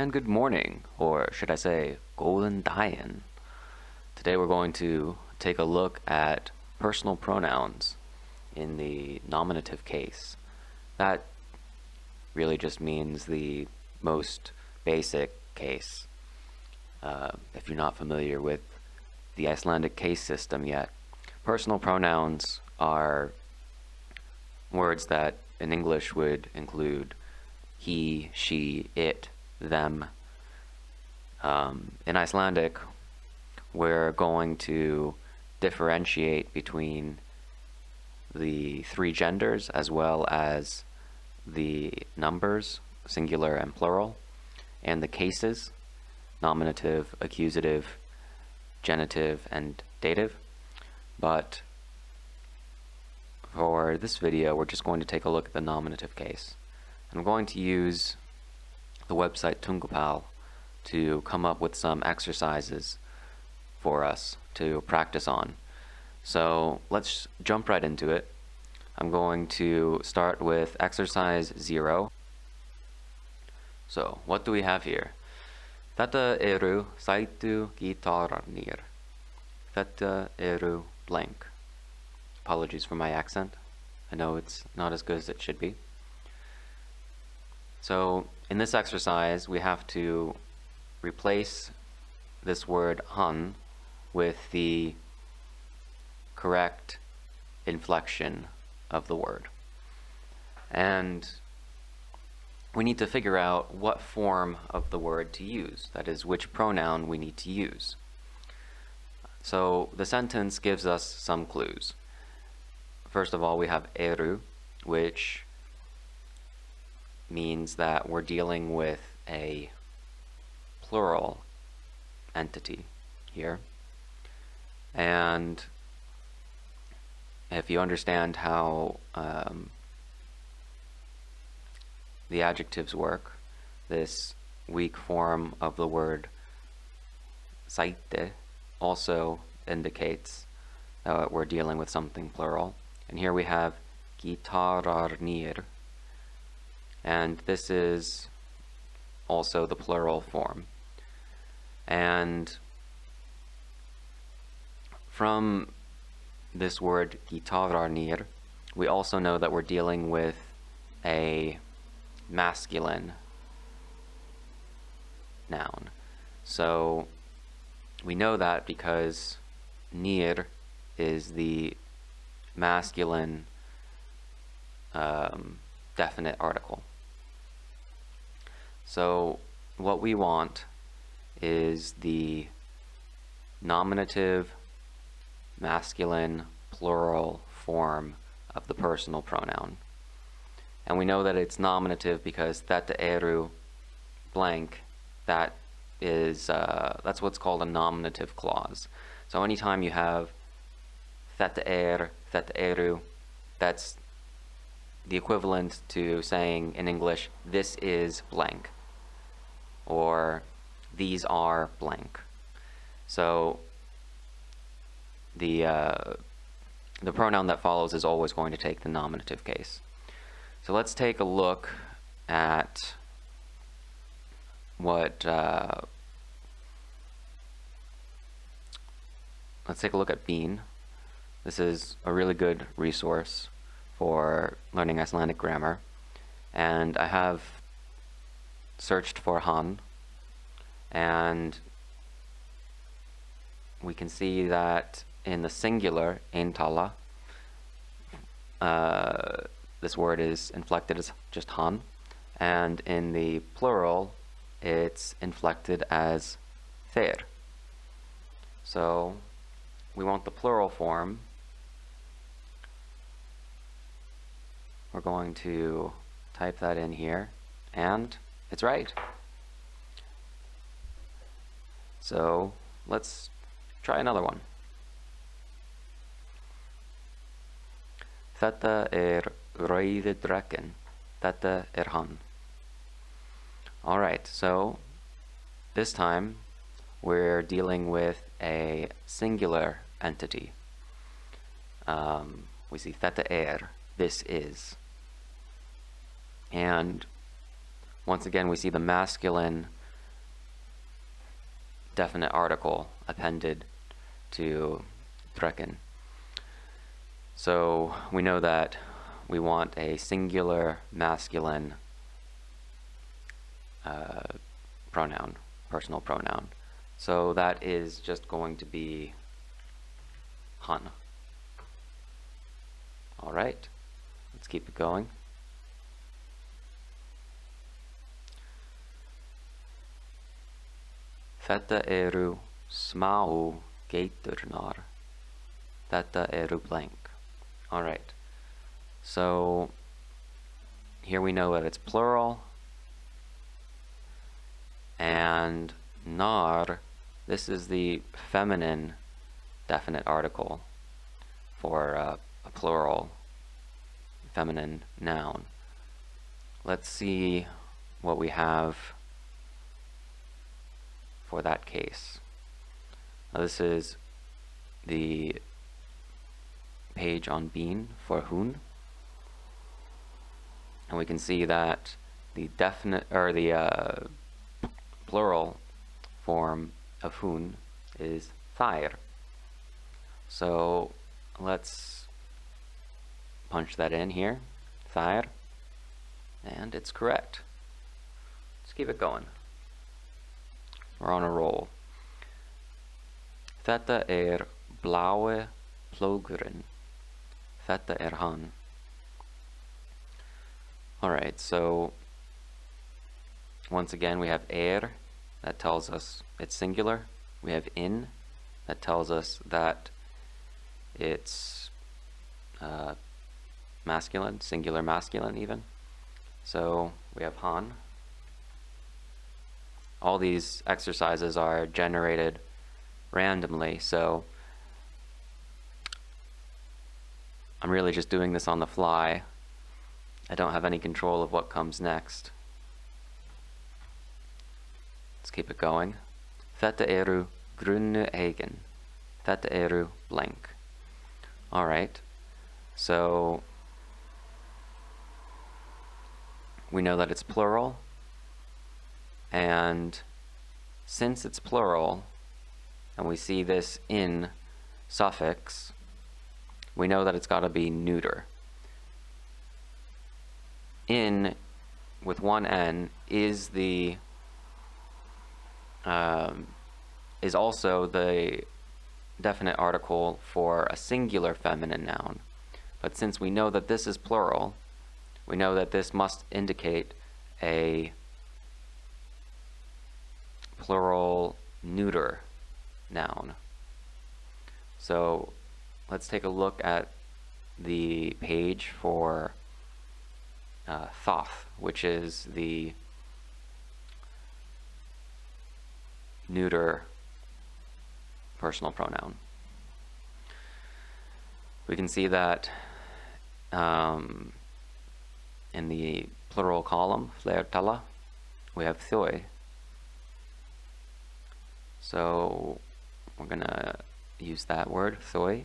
and good morning, or should I say, golden dayan. Today we're going to take a look at personal pronouns in the nominative case. That really just means the most basic case. If you're not familiar with the Icelandic case system yet, personal pronouns are words that in English would include he, she, it, them. In Icelandic, we're going to differentiate between the three genders as well as the numbers, singular and plural, and the cases, nominative, accusative, genitive, and dative. But for this video, we're just going to take a look at the nominative case. I'm going to use the website TunguPal to come up with some exercises for us to practice on. So let's jump right into it. I'm going to start with exercise 0. So what do we have here? Þetta eru sætu gítararnir. Þetta eru blank. Apologies for my accent. I know it's not as good as it should be. So in this exercise, we have to replace this word han with the correct inflection of the word. And we need to figure out what form of the word to use, that is, which pronoun we need to use. So the sentence gives us some clues. First of all, we have eru, which means that we're dealing with a plural entity here. And if you understand how the adjectives work, this weak form of the word sæti also indicates that we're dealing with something plural. And here we have gítararnir, and this is also the plural form. And from this word gítararnir, we also know that we're dealing with a masculine noun. So we know that because nir is the masculine definite article. So what we want is the nominative masculine plural form of the personal pronoun. And we know that it's nominative because þetta eru blank, that is that's what's called a nominative clause. So anytime you have þetta eru, that's the equivalent to saying in English, this is blank, or these are blank. So the pronoun that follows is always going to take the nominative case. So let's take a look at what let's take a look at Bean. This is a really good resource for learning Icelandic grammar, and I have searched for han, and we can see that in the singular eintala, this word is inflected as just han, and in the plural it's inflected as þeir. So we want the plural form. We're going to type that in here, and it's right. So let's try another one. Þetta rauði drekinn. Þetta hann. All right, so this time we're dealing with a singular entity. We see þetta this is. And once again, we see the masculine definite article appended to trekken. So we know that we want a singular masculine pronoun, personal pronoun. So that is just going to be han. All right, let's keep it going. Þetta eru smá geiturnar. Þetta eru blank. All right, so here we know that it's plural, and nar, this is the feminine definite article for a plural feminine noun. Let's see what we have for that case. Now this is the page on Bean for hun, and we can see that the definite or the plural form of hun is þær. So let's punch that in here, þær, and it's correct. Let's keep it going. We're on a roll. Þetta blái plógurinn. Þetta hann. Alright, so once again we have that tells us it's singular. We have in, that tells us that it's masculine, singular masculine even. So we have han. All these exercises are generated randomly, so I'm really just doing this on the fly. I don't have any control of what comes next. Let's keep it going. Þetta eru grunnu eigen. Þetta eru blank. Alright, so we know that it's plural, and since it's plural, and we see this in suffix, we know that it's got to be neuter. In, with one N, is the is also the definite article for a singular feminine noun. But since we know that this is plural, we know that this must indicate a plural neuter noun. So let's take a look at the page for thoth, which is the neuter personal pronoun. We can see that in the plural column, fleirtala, we have þau. So we're gonna use that word, þau,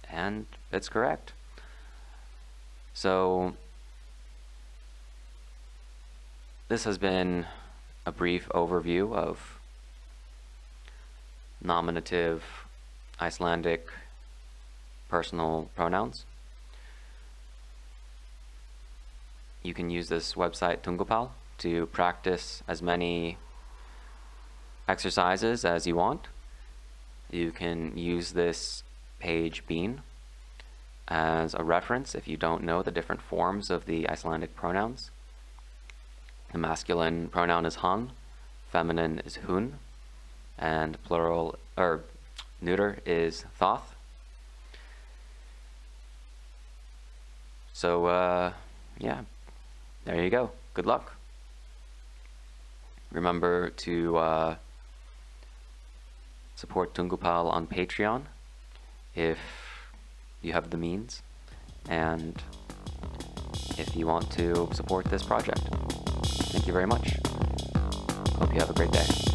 and it's correct. So this has been a brief overview of nominative Icelandic personal pronouns. You can use this website TunguPal to practice as many exercises as you want. You can use this page Bean as a reference if you don't know the different forms of the Icelandic pronouns. The masculine pronoun is han, feminine is hun, and plural or neuter is thoth. So yeah, there you go. Good luck. Remember to support TunguPal on Patreon if you have the means, and if you want to support this project. Thank you very much. Hope you have a great day.